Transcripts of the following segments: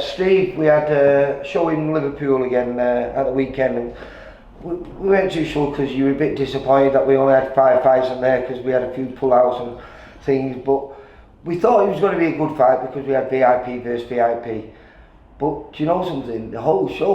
Steve, we had a show in Liverpool again at the weekend. And we weren't too sure because you were a bit disappointed that we only had 5 fights in there because we had a few pull-outs and things. But we thought it was going to be a good fight because we had VIP versus VIP. But do you know something? The whole show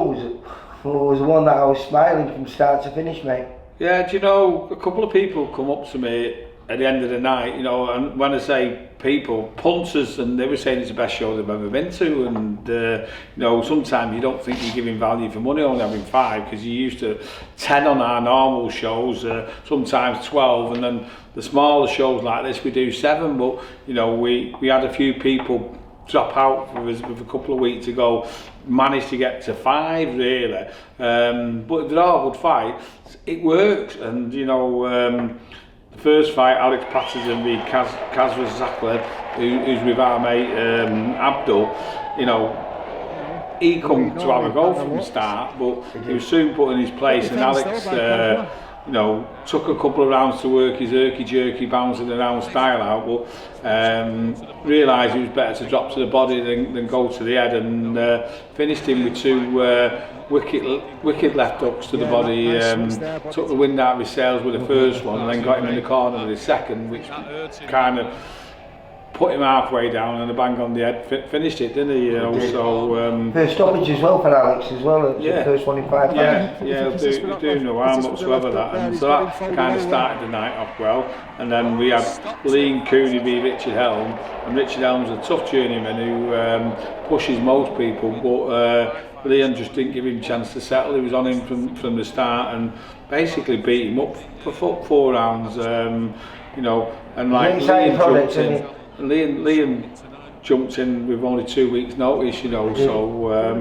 was one that I was smiling from start to finish, mate. Yeah, do you know, a couple of people come up to me at the end of the night, you know, and when I say people, punters, and they were saying it's the best show they've ever been to, and you know, sometimes you don't think you're giving value for money only having 5, because you're used to 10 on our normal shows, sometimes 12, and then the smaller shows like this we do 7, but you know, we had a few people drop out with a couple of weeks ago, managed to get to 5 really, but they're all good fights. It works, and you know, the first fight, Alex Patterson v Kazra Zakler, who's with our mate Abdul, you know, he come to have a go from the start, but he was soon put in his place, and Alex you know, took a couple of rounds to work his herky-jerky bouncing around style out, but realised it was better to drop to the body than go to the head, and finished him with 2 wicked left hooks to the body, took the wind out of his sails with the first one, and then got him in the corner with the second, which kind of put him halfway down, and a bang on the head finished it, didn't he? You know, so first stoppage as well for Alex as well. Yeah, the first one in 5 fights. Yeah, he's doing no harm whatsoever, that, and so that kind of started the night off well. And then we had Lean Cooney v Richard Helm, and Richard Helm's a tough journeyman who pushes most people, but Leon just didn't give him a chance to settle. He was on him from the start and basically beat him up for 4 rounds. You know, and like Liam jumped in with only 2 weeks' notice, you know, so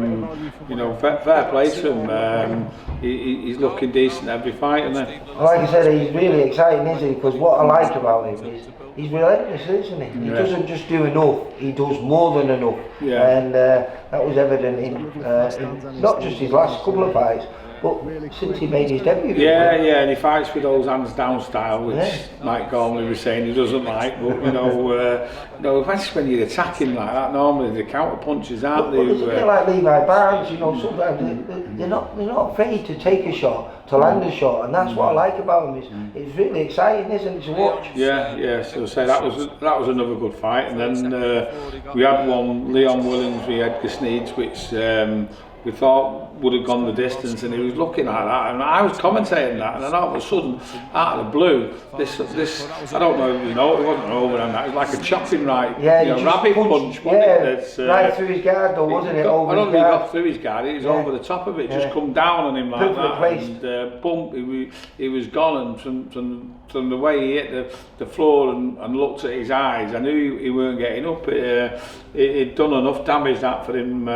you know, fair play to him. He's looking decent every fight, and then, like I said, he's really exciting, isn't he? Because what I like about him is he's relentless, isn't he? He doesn't just do enough; he does more than enough. Yeah. And that was evident in not just his last couple of fights, but since he made his debut. Yeah, and he fights with those hands down style, which Mike Gormley was saying he doesn't like. But you know, especially when you're attacking like that, normally the counter punches, aren't they? It's a bit like Levi Barnes, you know. Sometimes they're not afraid to take a shot, to land a shot, and that's what I like about him. It's really exciting, isn't it, to watch? Yeah. So say that was another good fight, and then we had one, Leon Williams v Edgar Sneeds, which we thought would have gone the distance, and he was looking at that, and I was commentating that, and then all of a sudden, out of the blue, this I don't know if you know, it wasn't over on that, it was like a chopping right, rabbit punch, wasn't it? Right through his guard though, wasn't it? I don't think he got through his guard, it was over the top of it, just come down on him like that, and boom, he was gone, and from the way he hit the floor and looked at his eyes, I knew he weren't getting up. It'd done enough damage that for him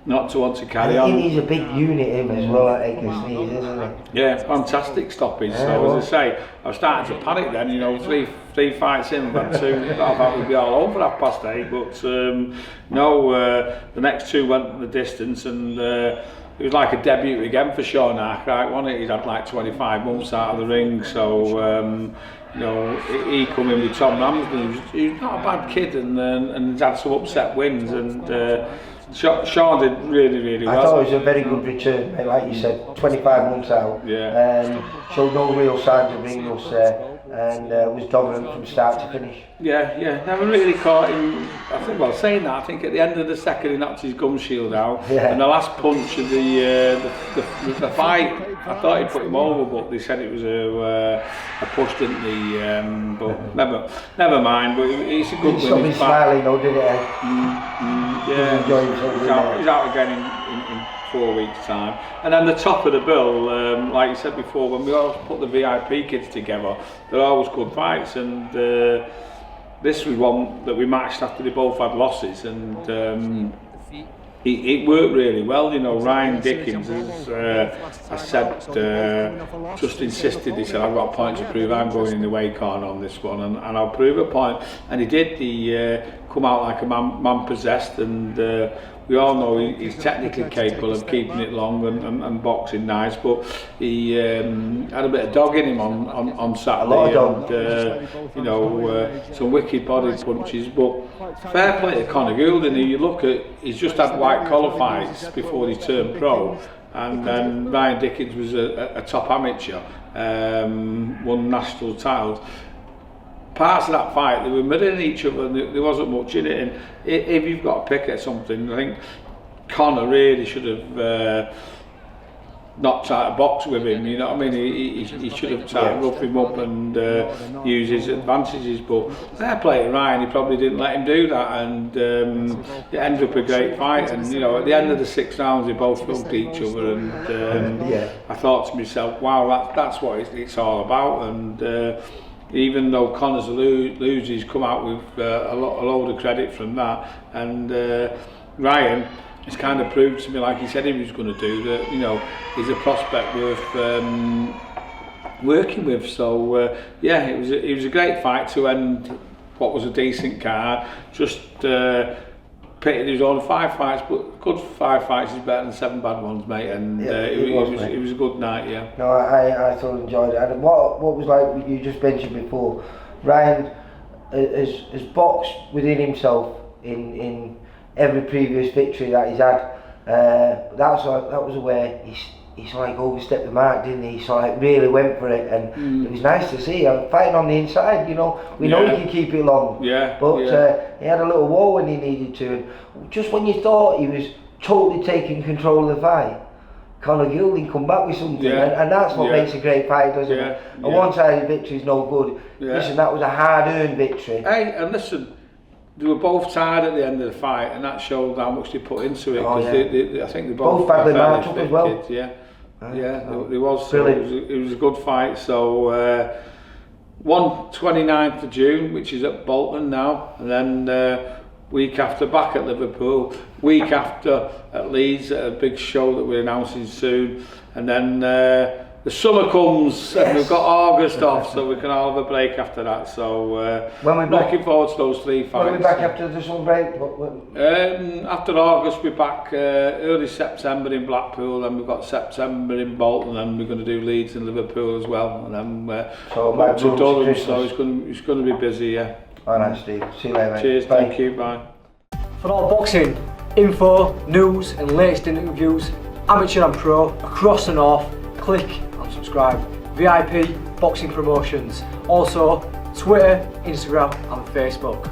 not to want to carry on. He's a big unit, him as well, at Edgar Sneeds, isn't he? Yeah, fantastic stoppage. So as I say, I was starting to panic then. You know, three fights in, but 2. I thought we'd be all over 8:30. But no, the next 2 went the distance, and it was like a debut again for Sean Arkwright, wasn't it? He'd had like 25 months out of the ring, so you know, he come in with Tom Ramsden. He was not a bad kid, and he's had some upset wins, and Sean did really well. I thought it was a very good return, mate, like you said, 25 months out. Showed no real signs of weakness there, and was dominant from start to finish. Yeah, never really caught him. I think, well, saying that, I think at the end of the second he knocked his gum shield out, and the last punch of the fight, I thought he'd put him over, but they said it was a push, didn't they? But never mind. But it's a good win. Something smiling though, didn't it? He's out again in 4 weeks' time. And then the top of the bill, like you said before, when we always put the VIP kids together, they're always good fights, and this was one that we matched after they both had losses, and it worked really well. You know, Ryan Dickens, as I said, just insisted. He said, "I've got a point to prove. I'm going in the weight corner on this one, and I'll prove a point." And he did. He come out like a man possessed, and we all know he's technically capable of keeping it long and boxing nice, but he had a bit of dog in him on Saturday. A lot of and, you know, some wicked body punches. But fair play to Conor Goulding, who you look at, he's just had white collar fights before he turned pro. And then Ryan Dickens was a top amateur, won national titles. Parts of that fight, they were mirroring each other and there wasn't much in it. And if you've got to pick at something, I think Conor really should have not tried to box with him, you know what I mean? He should have tried to rough him up and use his advantages, but fair play to Ryan, he probably didn't let him do that, and it ended up a great fight. And you know, at the end of the 6 rounds, they both hugged each other, and I thought to myself, wow, that's what it's all about. And even though Conor's a loser, he's come out with a load of credit from that. And Ryan, it's kind of proved to me, like he said he was going to do, that you know he's a prospect worth working with. So yeah, it was a great fight to end what was a decent card. Just pitted his own 5 fights, but good 5 fights is better than 7 bad ones, mate. And it was a good night, yeah. No, I thoroughly enjoyed it. And what was like you just mentioned before, Ryan has boxed within himself in every previous victory that he's had. That was where he's like overstepped the mark, didn't he? So like really went for it, and it was nice to see him fighting on the inside. You know, we know he can keep it long, but he had a little wall when he needed to. And just when you thought he was totally taking control of the fight, Conor Goulding come back with something, and that's what makes a great fight, doesn't it? A one-sided victory is no good. Listen, that was a hard-earned victory. Hey, and listen, they were both tired at the end of the fight, and that showed how much they put into it. I think they both badly marked up as well. Kids, it was a good fight. So one 29th of June, which is at Bolton now, and then week after back at Liverpool, week after at Leeds at a big show that we're announcing soon, and then the summer comes and we've got August off, so we can all have a break after that. So looking forward to those 3 fights. When are we back after the summer break? After August we're back early September in Blackpool, then we've got September in Bolton, and we're going to do Leeds and Liverpool as well, and then back to Durham, so it's going to be busy, yeah. Alright Steve, see you later mate. Cheers, bye. Thank you, bye. For all boxing info, news and latest interviews, amateur and pro, across the north, click and subscribe. VIP Boxing Promotions. Also Twitter, Instagram and Facebook.